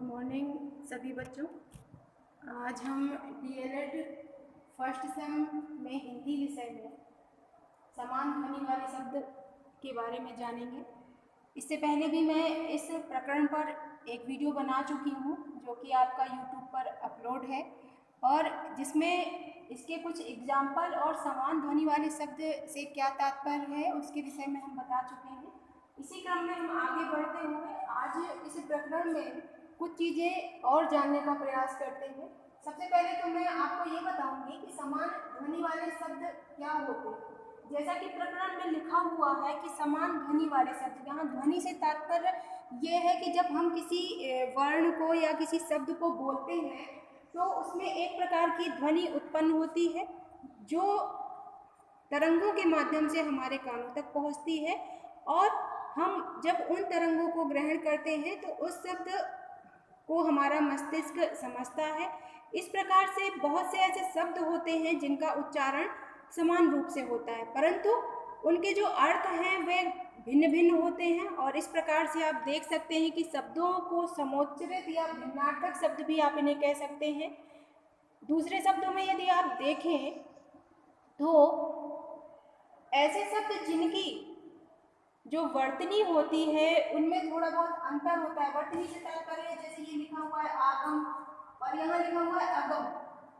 Morning सभी बच्चों। आज हम डीएलएड फर्स्ट सेम में हिंदी विषय में समान ध्वनि वाले शब्द के बारे में जानेंगे। इससे पहले भी मैं इस प्रकरण पर एक वीडियो बना चुकी हूँ जो कि आपका यूट्यूब पर अपलोड है और जिसमें इसके कुछ एग्जाम्पल और समान ध्वनि वाले शब्द से क्या तात्पर्य है उसके विषय में हम बता चुके हैं। इसी क्रम में हम आगे बढ़ते हुए आज इस प्रकरण में कुछ चीज़ें और जानने का प्रयास करते हैं। सबसे पहले तो मैं आपको ये बताऊंगी कि समान ध्वनि वाले शब्द क्या होते हैं। जैसा कि प्रकरण में लिखा हुआ है कि समान ध्वनि वाले शब्द, यहाँ ध्वनि से तात्पर्य ये है कि जब हम किसी वर्ण को या किसी शब्द को बोलते हैं तो उसमें एक प्रकार की ध्वनि उत्पन्न होती है जो तरंगों के माध्यम से हमारे कानों तक पहुंचती है और हम जब उन तरंगों को ग्रहण करते हैं तो उस शब्द को हमारा मस्तिष्क समझता है। इस प्रकार से बहुत से ऐसे शब्द होते हैं जिनका उच्चारण समान रूप से होता है परंतु उनके जो अर्थ हैं वे भिन्न भिन्न होते हैं और इस प्रकार से आप देख सकते हैं कि शब्दों को समोच्चरित या भिन्नार्थक शब्द भी आप इन्हें कह सकते हैं। दूसरे शब्दों में यदि आप देखें तो ऐसे शब्द जिनकी जो वर्तनी होती है उनमें थोड़ा बहुत अंतर होता है। वर्तनी से तात्पर्य जैसे ये लिखा हुआ है आगम और यहाँ लिखा हुआ है अगम,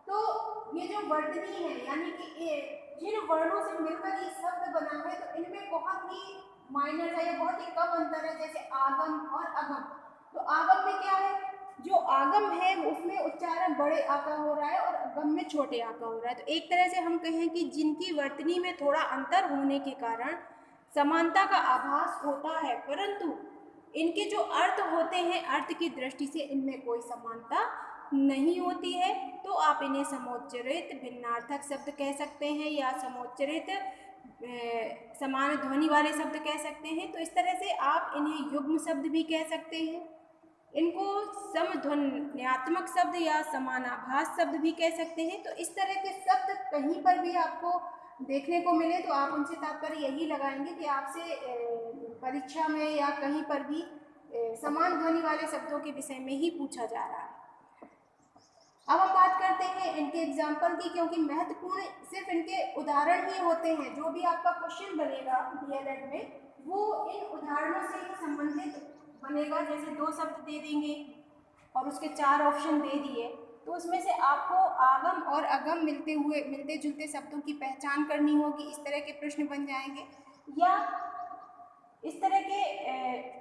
तो ये जो वर्तनी है यानी कि जिन वर्णों से मिलकर ये शब्द बना है तो इनमें बहुत ही माइनर है या बहुत ही कम अंतर है। जैसे आगम और अगम, तो आगम में क्या है, जो आगम है उसमें उच्चारण बड़े आ का हो रहा है और अगम में छोटे आ का हो रहा है। तो एक तरह से हम कहें कि जिनकी वर्तनी में थोड़ा अंतर होने के कारण समानता का आभास होता है परंतु इनके जो अर्थ होते हैं अर्थ की दृष्टि से इनमें कोई समानता नहीं होती है। तो आप इन्हें समोच्चरित भिन्नार्थक शब्द कह सकते हैं या समोच्चरित समान ध्वनि वाले शब्द कह सकते हैं। तो इस तरह से आप इन्हें युग्म शब्द भी कह सकते हैं, इनको समध्वन्यात्मक शब्द या समानाभास शब्द भी कह सकते हैं। तो इस तरह के शब्द कहीं पर भी आपको देखने को मिले तो आप उनसे तात्पर्य यही लगाएंगे कि आपसे परीक्षा में या कहीं पर भी समान ध्वनि वाले शब्दों के विषय में ही पूछा जा रहा है। अब हम बात करते हैं इनके एग्जाम्पल की, क्योंकि महत्वपूर्ण सिर्फ इनके उदाहरण ही होते हैं। जो भी आपका क्वेश्चन बनेगा डीएलएड में वो इन उदाहरणों से ही संबंधित बनेगा। जैसे दो शब्द दे देंगे और उसके 4 ऑप्शन दे दिए तो उसमें से आपको आगम और अगम मिलते जुलते शब्दों की पहचान करनी होगी। इस तरह के प्रश्न बन जाएंगे या इस तरह के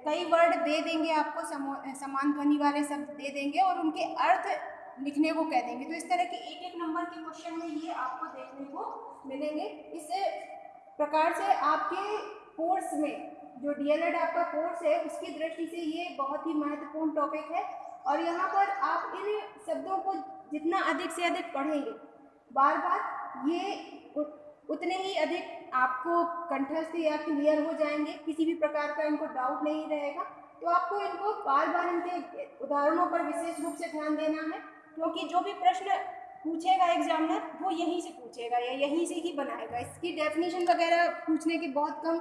कई वर्ड दे देंगे आपको, समान ध्वनि वाले शब्द दे देंगे और उनके अर्थ लिखने को कह देंगे। तो इस तरह के एक नंबर के क्वेश्चन में ये आपको देखने को मिलेंगे। इस प्रकार से आपके कोर्स में जो डीएलएड आपका कोर्स है उसकी दृष्टि से ये बहुत ही महत्वपूर्ण टॉपिक है और यहाँ पर आप इन शब्दों को जितना अधिक से अधिक पढ़ेंगे बार बार ये उतने ही अधिक आपको कंठस्थ या क्लियर हो जाएंगे, किसी भी प्रकार का इनको डाउट नहीं रहेगा। तो आपको इनको बार बार इनके उदाहरणों पर विशेष रूप से ध्यान देना है क्योंकि जो भी प्रश्न पूछेगा एग्जामिनर वो यहीं से पूछेगा या यहीं से ही बनाएगा। इसकी डेफिनेशन वगैरह पूछने की बहुत कम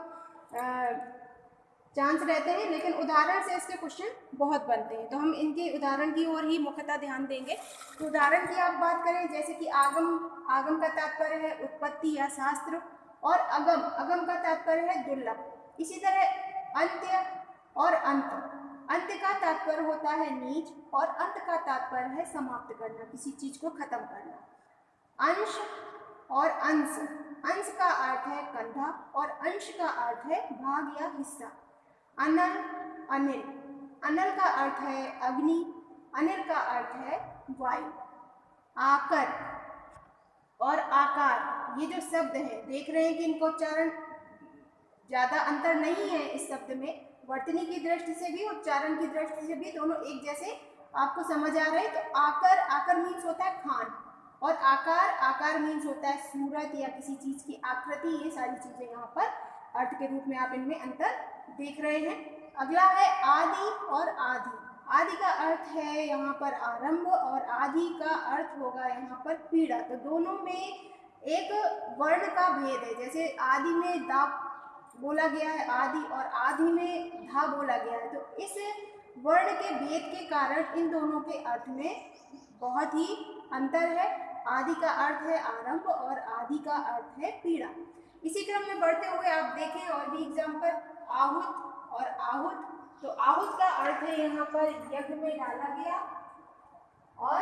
चांस रहते हैं लेकिन उदाहरण से इसके क्वेश्चन बहुत बनते हैं। तो हम इनके उदाहरण की ओर ही मुख्यतः ध्यान देंगे। तो उदाहरण की आप बात करें जैसे कि आगम का तात्पर्य है उत्पत्ति या शास्त्र और अगम का तात्पर्य है दुर्लभ। इसी तरह अंत्य और अंत का तात्पर्य होता है नीच और अंत का तात्पर्य है समाप्त करना, किसी चीज को खत्म करना। अंश और अंश का अर्थ है कंधा और अंश का अर्थ है भाग या हिस्सा। अनल का अर्थ है अग्नि, अनिल का अर्थ है वायु। आकर और आकार ये जो शब्द है देख रहे हैं कि इनका उच्चारण ज्यादा अंतर नहीं है। इस शब्द में वर्तनी की दृष्टि से भी उच्चारण की दृष्टि से भी दोनों एक जैसे आपको समझ आ रहे हैं। तो आकर मीन्स होता है खान और आकार मीन्स होता है सूरत या किसी चीज की आकृति। ये सारी चीजें यहाँ पर अर्थ के रूप में आप इनमें अंतर देख रहे हैं। अगला है आदि और आदि। आदि का अर्थ है यहाँ पर आरंभ और आदि का अर्थ होगा यहाँ पर पीड़ा। तो दोनों में एक वर्ण का भेद है। जैसे आदि में दा बोला गया है आदि और आदि में धा बोला गया है। तो इस वर्ण के भेद के कारण इन दोनों के अर्थ में बहुत ही अंतर है। आदि का अर्थ है आरंभ और आदि का अर्थ है पीड़ा। इसी क्रम में बढ़ते हुए आप देखें और भी एग्जाम्पल, आहुत और आहूत। तो आहूत का अर्थ है यहाँ पर यज्ञ में डाला गया, और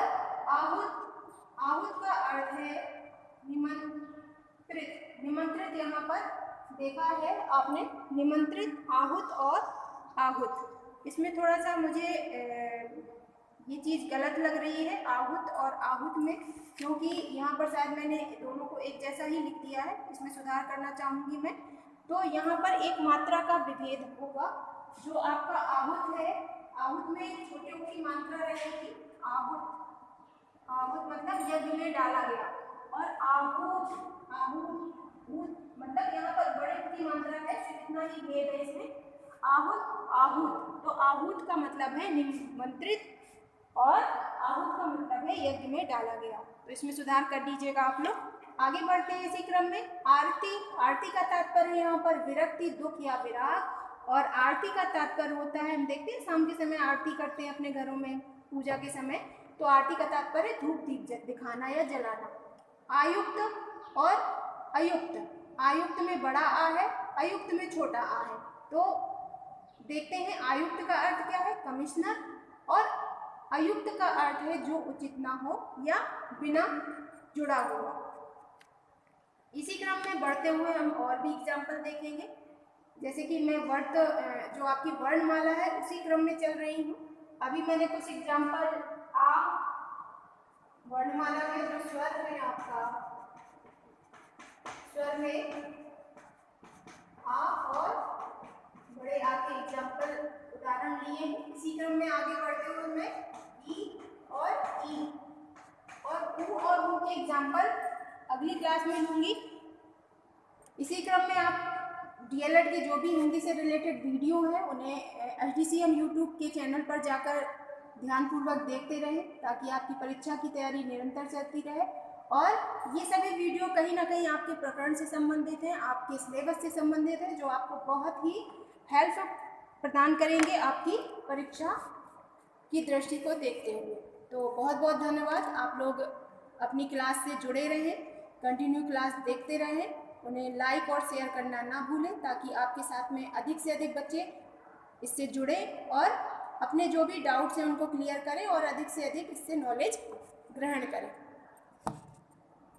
आहूत का अर्थ है निमंत्रित। निमंत्रित यहाँ पर देखा है आपने, निमंत्रित, आहूत और आहूत। इसमें थोड़ा सा मुझे ये चीज़ गलत लग रही है आहूत और आहूत में, क्योंकि यहाँ पर शायद मैंने दोनों को एक जैसा ही लिख दिया है, इसमें सुधार करना चाहूँगी मैं। तो यहाँ पर एक मात्रा का विभेद होगा। जो आपका आहूत है, आहूत में छोटी ऊँची मात्रा रहेगी, आहूत, आहूत मतलब यज्ञ में डाला गया, और आहूत, आहूत मतलब यहाँ पर बड़े की मात्रा है, इतना ही भेद है इसमें। आहूत, आहूत, तो आहूत का मतलब है निमंत्रित और आहूत का मतलब है यज्ञ में डाला गया। तो इसमें सुधार कर दीजिएगा आप लोग। आगे बढ़ते हैं इसी क्रम में। आरती, आरती का तात्पर्य यहाँ पर विरक्ति, दुख या विराग, और आरती का तात्पर्य होता है, हम देखते हैं शाम के समय आरती करते हैं अपने घरों में पूजा के समय, तो आरती का तात्पर्य धूप दीप दिखाना या जलाना। आयुक्त और अयुक्त, आयुक्त में बड़ा आ है, अयुक्त में छोटा आ है। तो देखते हैं आयुक्त का अर्थ क्या है, कमिश्नर, और अयुक्त का अर्थ है जो उचित ना हो या बिना जुड़ा हुआ। इसी क्रम में बढ़ते हुए हम और भी एग्जाम्पल देखेंगे, जैसे कि मैं जो आपकी वर्णमाला है उसी क्रम में चल रही हूँ। अभी मैंने कुछ एग्जाम्पल आ, वर्णमाला में जो स्वर है आपका, स्वर में आ और बड़े आ के एग्जाम्पल उदाहरण लिए हैं। इसी क्रम में आगे बढ़ते हुए मैं ई और ऊ और ऊ के एग्जाम्पल अगली क्लास में लूँगी। इसी क्रम में आप डीएलएड के जो भी हिंदी से रिलेटेड वीडियो हैं उन्हें एचडीसीएम यूट्यूब के चैनल पर जाकर ध्यानपूर्वक देखते रहें, ताकि आपकी परीक्षा की तैयारी निरंतर चलती रहे। और ये सभी वीडियो कहीं ना कहीं आपके प्रकरण से संबंधित हैं, आपके सिलेबस से संबंधित हैं, जो आपको बहुत ही हेल्प प्रदान करेंगे आपकी परीक्षा की दृष्टि को देखते हुए। तो बहुत बहुत धन्यवाद। आप लोग अपनी क्लास से जुड़े रहें, कंटिन्यू क्लास देखते रहें, उन्हें लाइक और शेयर करना ना भूलें, ताकि आपके साथ में अधिक से अधिक बच्चे इससे जुड़ें और अपने जो भी डाउट्स हैं उनको क्लियर करें और अधिक से अधिक इससे नॉलेज ग्रहण करें।